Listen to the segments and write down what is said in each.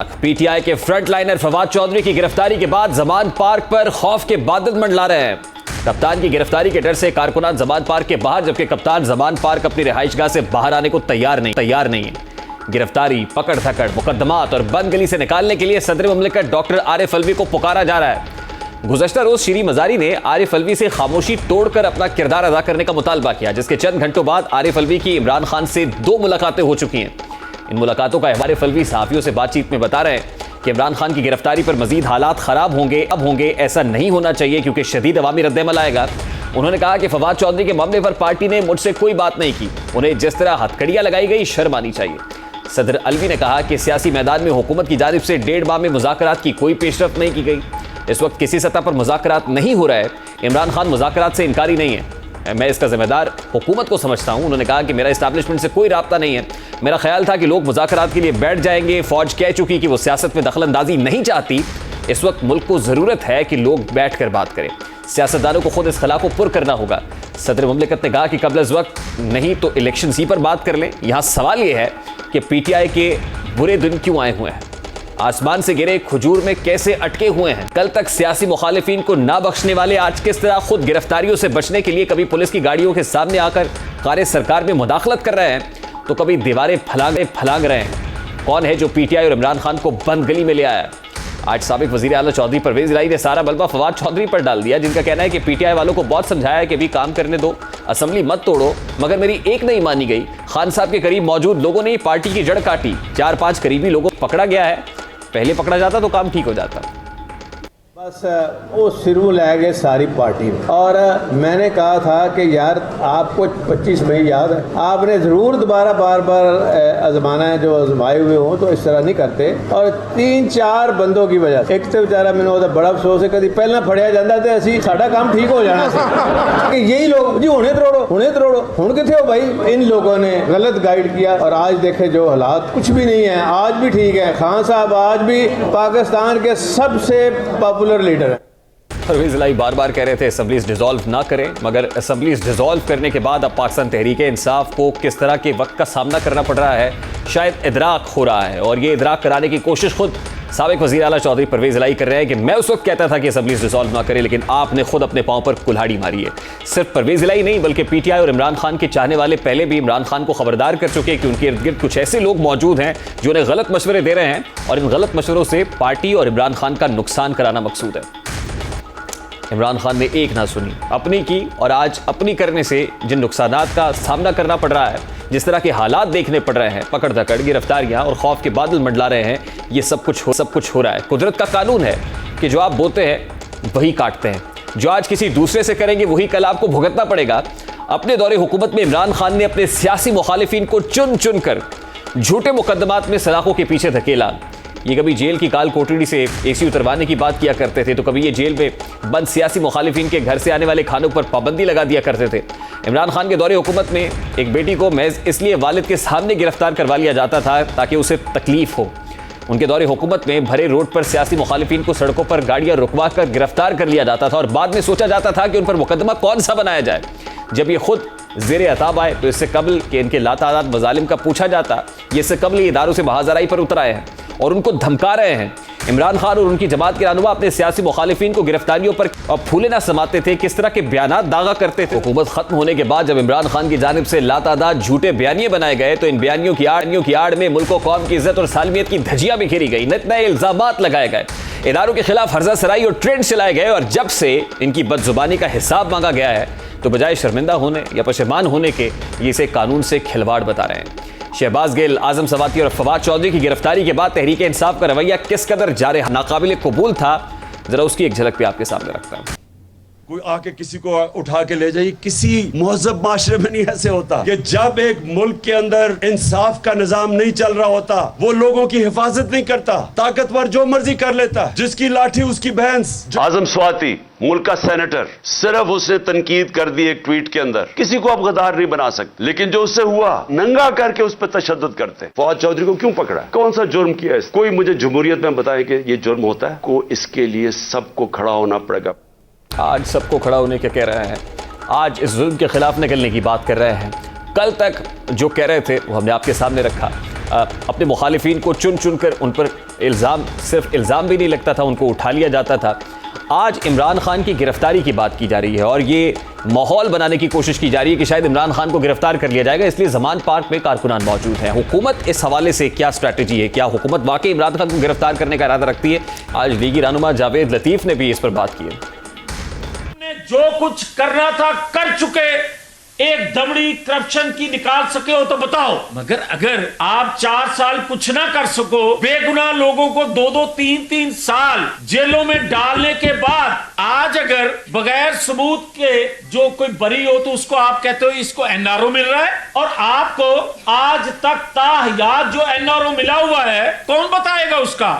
PTI के front liner Fawad Chaudhary की गिरफ्तारी के बाद जमान पार्क पर खौफ के बादल मंडला रहे हैं। कप्तान की गिरफ्तारी के डर से कारकुनान जमान पार्क के बाहर, जबकि कप्तान जमान पार्क अपनी रिहाइशगाह से बाहर आने को तैयार नहीं है। गिरफ्तारी, पकड़ धकड़, मुकदमात और बंद गली से निकालने के लिए सदर मुमलिकत डॉक्टर आरिफ अलवी को पुकारा जा रहा है। गुज़श्ता रोज शीरी मजारी ने आरिफ अलवी से खामोशी तोड़कर अपना किरदार अदा करने का मुतालबा किया, जिसके चंद घंटों बाद आरिफ अलवी की इमरान खान से 2 मुलाकातें हो चुकी हैं। इन मुलाकातों का आरिफ अलवी सहाफियों से बातचीत में बता रहे हैं कि इमरान खान की गिरफ्तारी पर मजीद हालात खराब होंगे, ऐसा नहीं होना चाहिए क्योंकि शदीद अवामी रद्द-ए-अमल आएगा। उन्होंने कहा कि फवाद चौधरी के मामले पर पार्टी ने मुझसे कोई बात नहीं की, उन्हें जिस तरह हथकड़ियां लगाई गई शर्म आनी चाहिए। सदर अलवी ने कहा कि सियासी मैदान में हुकूमत की जानिब से 1.5 माह में मुज़ाकरात की कोई पेशरफ्त नहीं की गई। इस वक्त किसी सतह पर मुज़ाकरात नहीं हो रहा है। इमरान खान मुज़ाकरात से इनकारी नहीं है। मैं इसका जिम्मेदार हुकूमत को समझता हूं। उन्होंने कहा कि मेरा इस्टेब्लिशमेंट से कोई राब्ता नहीं है। मेरा ख्याल था कि लोग मुज़ाकरात के लिए बैठ जाएंगे। फौज कह चुकी कि वो सियासत में दखलंदाजी नहीं चाहती। इस वक्त मुल्क को ज़रूरत है कि लोग बैठ कर बात करें। सियासतदानों को खुद इस खला को पुर करना होगा। सदर मुमलिकत ने कहा कि कबल इस वक्त नहीं तो इलेक्शन ही पर बात कर लें। यहाँ सवाल यह है कि पीटीआई के बुरे दिन क्यों आए हुए हैं, आसमान से गिरे खजूर में कैसे अटके हुए हैं। कल तक सियासी मुखालिफिन को ना बख्शने वाले आज किस तरह खुद गिरफ्तारियों से बचने के लिए कभी पुलिस की गाड़ियों के सामने आकर कार सरकार में मुदाखलत कर रहे हैं, तो कभी दीवारें फलांग रहे हैं। कौन है जो पीटीआई और इमरान खान को बंद गली में ले आया? आज साबिक वजीर आला चौधरी परवेज इलाही ने सारा बलबा फवाद चौधरी पर डाल दिया, जिनका कहना है कि पीटीआई वालों को बहुत समझाया कि भी काम करने दो, असेंबली मत तोड़ो, मगर मेरी एक नहीं मानी गई। खान साहब के करीब मौजूद लोगों ने पार्टी की जड़ काटी। 4-5 करीबी लोगों को पकड़ा गया है। पहले पकड़ा जाता तो काम ठीक हो जाता। बस वो सिरू लै गए सारी पार्टी में। और मैंने कहा था कि यार आपको 25 मई याद है, आपने ज़रूर दोबारा बार आजमाना है, जो आजमाए हुए हों तो इस तरह नहीं करते। और 3-4 बंदों की वजह से, एक तो बेचारा मैंने वो बड़ा अफसोस है, कभी पहला फड़िया जाता तो असी साडा काम ठीक हो जाना कि यही लोग जी हुणे तरोड़ो हुण किथे हो भाई। इन लोगों ने गलत गाइड किया और आज देखे जो हालात, कुछ भी नहीं है। आज भी ठीक है। खान साहब आज भी पाकिस्तान के सबसे पॉपुलर लीडर है। परवेज इलाही बार कह रहे थे असेंबलीज डिसॉल्व ना करें, मगर असेंबलीज डिसॉल्व करने के बाद अब पाकिस्तान तहरीक इंसाफ को किस तरह के वक्त का सामना करना पड़ रहा है, शायद इदराक हो रहा है। और ये इदराक कराने की कोशिश खुद साबिक वज़ीर आला चौधरी परवेज इलाही कर रहे हैं कि मैं उस वक्त कहता था कि असेंबलीज डिसॉल्व ना करें, लेकिन आपने खुद अपने पांव पर कुल्हाड़ी मारी है। सिर्फ परवेज इलाही नहीं, बल्कि पीटीआई और इमरान खान के चाहने वाले पहले भी इमरान खान को खबरदार कर चुके हैं कि उनके इर्द गिर्द कुछ ऐसे लोग मौजूद हैं जो उन्हें गलत मशवरे दे रहे हैं, और इन गलत मशवरों से पार्टी और इमरान खान का नुकसान कराना मकसूद है। इमरान खान ने एक ना सुनी, अपनी की, और आज अपनी करने से जिन नुकसानात का सामना करना पड़ रहा है, जिस तरह के हालात देखने पड़ रहे हैं, पकड़ धकड़, गिरफ्तारियां और खौफ के बादल मंडला रहे हैं, ये सब कुछ हो रहा है। कुदरत का कानून है कि जो आप बोते हैं वही काटते हैं। जो आज किसी दूसरे से करेंगे वही कल आपको भुगतना पड़ेगा। अपने दौरे हुकूमत में इमरान खान ने अपने सियासी मुखालिफिन को चुन कर झूठे मुकदमात में सलाखों के पीछे धकेला। ये कभी जेल की काल कोठरी से एसी उतरवाने की बात किया करते थे, तो कभी ये जेल में बंद सियासी मुखालिफिन के घर से आने वाले खानों पर पाबंदी लगा दिया करते थे। इमरान खान के दौरे हुकूमत में एक बेटी को महज इसलिए वालिद के सामने गिरफ्तार करवा लिया जाता था ताकि उसे तकलीफ हो। उनके दौरे हुकूमत में भरे रोड पर सियासी मुखालिफिन को सड़कों पर गाड़ियां रुकवा कर गिरफ्तार कर लिया जाता था, और बाद में सोचा जाता था कि उन पर मुकदमा कौन सा बनाया जाए। जब ये खुद ज़ेरे अताब आए तो इससे कबल कि इनके लातादाद मजालिम का पूछा जाता, ये इससे कबल ये इदारों से महाजराई पर उतर आए हैं और उनको धमका रहे हैं। इमरान खान और उनकी जमात के रहनुमा अपने सियासी मुखालिफिन को गिरफ्तारियों पर अब फूले ना समाते थे, किस तरह के बयानात दागा करते थे। हुकूमत खत्म होने के बाद जब इमरान खान की जानिब से लातादाद झूठे बयानिए बनाए गए, तो इन बयानियों की आड़ में मुल्क और कौम की इज्जत और सालमियत की धज्जियां बिखेरी गई, नए इल्जामात लगाए गए, इदारों के खिलाफ हर्जा सराई और ट्रेंड चलाए गए। और जब से इनकी बदजुबानी का हिसाब मांगा गया है, तो बजाय शर्मिंदा होने या पशेमान होने के, ये इसे कानून से खिलवाड़ बता रहे हैं। शहबाज गिल, आजम सवाती और फवाद चौधरी की गिरफ्तारी के बाद तहरीक इंसाफ का रवैया किस कदर जारे नाकाबिल कबूल था, जरा उसकी एक झलक भी आपके सामने रखता हूं। कोई आके किसी को उठा के ले जाए, किसी महज़ब माशरे में नहीं ऐसे होता कि जब एक मुल्क के अंदर इंसाफ का निजाम नहीं चल रहा होता, वो लोगों की हिफाजत नहीं करता, ताकतवर जो मर्जी कर लेता है, जिसकी लाठी उसकी भैंस। आजम स्वाति मुल्क का सेनेटर, सिर्फ उसने तनकीद कर दी एक ट्वीट के अंदर। किसी को आप गद्दार नहीं बना सकते, लेकिन जो उससे हुआ नंगा करके उस पर तशद्दुद करते। फवाद चौधरी को क्यों पकड़ा, कौन सा जुर्म किया है? कोई मुझे जमहूरियत में बताए कि ये जुर्म होता है? को इसके लिए सबको खड़ा होना पड़ेगा। आज सबको खड़ा होने के कह रहे हैं, आज इस जुल्म के खिलाफ निकलने की बात कर रहे हैं। कल तक जो कह रहे थे वो हमने आपके सामने रखा। अपने मुखालिफिन को चुन चुन कर उन पर इल्ज़ाम, सिर्फ इल्ज़ाम भी नहीं लगता था, उनको उठा लिया जाता था। आज इमरान खान की गिरफ्तारी की बात की जा रही है और ये माहौल बनाने की कोशिश की जा रही है कि शायद इमरान खान को गिरफ्तार कर लिया जाएगा, इसलिए जमान पार्क में कारकुनान मौजूद हैं। हुकूमत इस हवाले से क्या स्ट्रैटेजी है? क्या हुकूमत वाकई इमरान खान को गिरफ्तार करने का इरादा रखती है? आज लीगी रहनुमा जावेद लतीफ ने भी इस पर बात की है। जो कुछ करना था कर चुके, एक दमड़ी करप्शन की निकाल सके हो तो बताओ, मगर अगर आप 4 साल कुछ ना कर सको, बेगुनाह लोगों को 2-2, 3-3 साल जेलों में डालने के बाद आज अगर बगैर सबूत के जो कोई बरी हो तो उसको आप कहते हो इसको एनआरओ मिल रहा है, और आपको आज तक ताहयात जो एनआरओ मिला हुआ है कौन बताएगा उसका?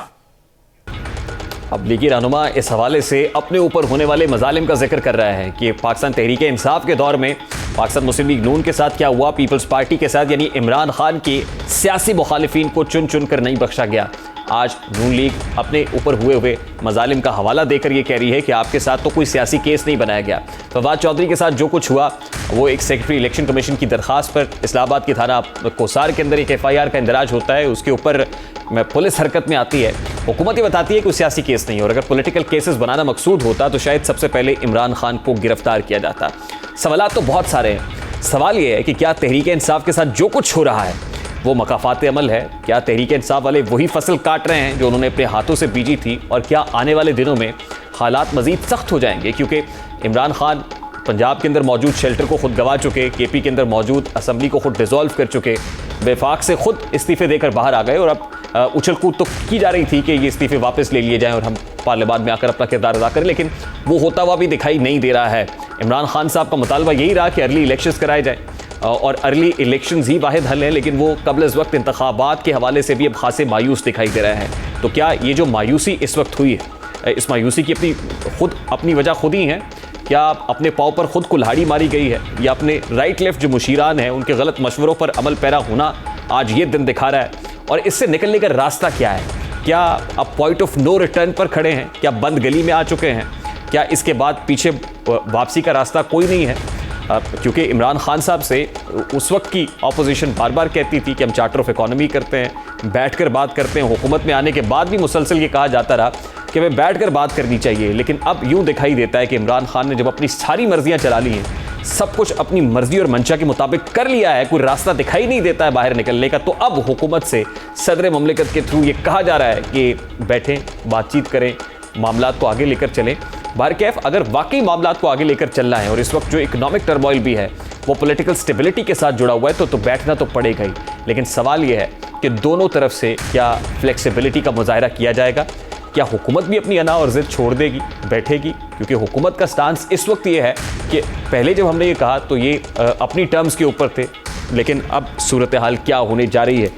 अब लीगी रहनुमा इस हवाले से अपने ऊपर होने वाले मजालिम का जिक्र कर रहा है कि पाकिस्तान तहरीक इंसाफ के दौर में पाकिस्तान मुस्लिम लीग नून के साथ क्या हुआ, पीपल्स पार्टी के साथ यानी इमरान खान के सियासी मुखालिफिन को चुन चुन कर नहीं बख्शा गया। आज नून लीग अपने ऊपर हुए मजालिम का हवाला देकर ये कह रही है कि आपके साथ तो कोई सियासी केस नहीं बनाया गया। फवाद चौधरी के साथ जो कुछ हुआ वो एक सेक्रेटरी इलेक्शन कमीशन की दरखास्त पर इस्लामाबाद की थाना कोसार के अंदर एक FIR का इंदराज होता है, उसके ऊपर पुलिस हरकत में आती है। हुकूमत ये बताती है कि सियासी केस नहीं, और अगर पॉलिटिकल केसेस बनाना मकसूद होता तो शायद सबसे पहले इमरान खान को गिरफ्तार किया जाता। सवाल तो बहुत सारे हैं। सवाल ये है कि क्या तहरीक इंसाफ के साथ जो कुछ हो रहा है वो मकाफात अमल है? क्या तहरीक इंसाफ वाले वही फसल काट रहे हैं जो उन्होंने अपने हाथों से बीजी थी? और क्या आने वाले दिनों में हालात मजीद सख्त हो जाएंगे? क्योंकि इमरान खान पंजाब के अंदर मौजूद शेल्टर को खुद गंवा चुके, KP के अंदर मौजूद असम्बली को खुद डिसॉल्व कर चुके, वफाक से खुद इस्तीफे देकर बाहर आ गए, और अब उछल कूद तो की जा रही थी कि ये इस्तीफे वापस ले लिए जाएं और हम पार्लियामेंट में आकर अपना किरदार अदा करें, लेकिन वो होता हुआ भी दिखाई नहीं दे रहा है। इमरान खान साहब का मुतालबा यही रहा कि अर्ली इलेक्शंस कराए जाएं, और अर्ली इलेक्शंस ही वाहिद हल है, लेकिन वो कबल इस वक्त इंतखाबात के हवाले से भी अब खासे मायूस दिखाई दे रहे हैं। तो क्या ये जो मायूसी इस वक्त हुई है, इस मायूसी की अपनी वजह खुद ही है? क्या अपने पाँव पर खुद कुल्हाड़ी मारी गई है, या अपने राइट लेफ्ट जो मुशीरान हैं उनके गलत मशवरों पर अमल पैरा होना आज ये दिन दिखा रहा है? और इससे निकलने का रास्ता क्या है? क्या अब पॉइंट ऑफ नो रिटर्न पर खड़े हैं? क्या बंद गली में आ चुके हैं? क्या इसके बाद पीछे वापसी का रास्ता कोई नहीं है? क्योंकि इमरान खान साहब से उस वक्त की अपोजिशन बार बार कहती थी कि हम चार्टर ऑफ इकोनॉमी करते हैं, बैठकर बात करते हैं। हुकूमत में आने के बाद भी मुसलसल ये कहा जाता रहा कि हमें बैठकर बात करनी चाहिए, लेकिन अब यूं दिखाई देता है कि इमरान खान ने जब अपनी सारी मर्जियां चला ली हैं, सब कुछ अपनी मर्जी और मंशा के मुताबिक कर लिया है, कोई रास्ता दिखाई नहीं देता है बाहर निकलने का, तो अब हुकूमत से सदर ममलिकत के थ्रू ये कहा जा रहा है कि बैठें, बातचीत करें, मामलात को आगे लेकर चलें। बारकैफ अगर वाकई मामलात को आगे लेकर चलना है, और इस वक्त जो इकोनॉमिक टर्मोइल भी है वो पॉलिटिकल स्टेबिलिटी के साथ जुड़ा हुआ है, तो बैठना तो पड़ेगा ही। लेकिन सवाल ये है कि दोनों तरफ से क्या फ्लेक्सिबिलिटी का मुजाहरा किया जाएगा? क्या हुकूमत भी अपनी अना और ज़िद छोड़ देगी, बैठेगी? क्योंकि हुकूमत का स्टांस इस वक्त ये है कि पहले जब हमने ये कहा तो ये अपनी टर्म्स के ऊपर थे, लेकिन अब सूरत हाल क्या होने जा रही है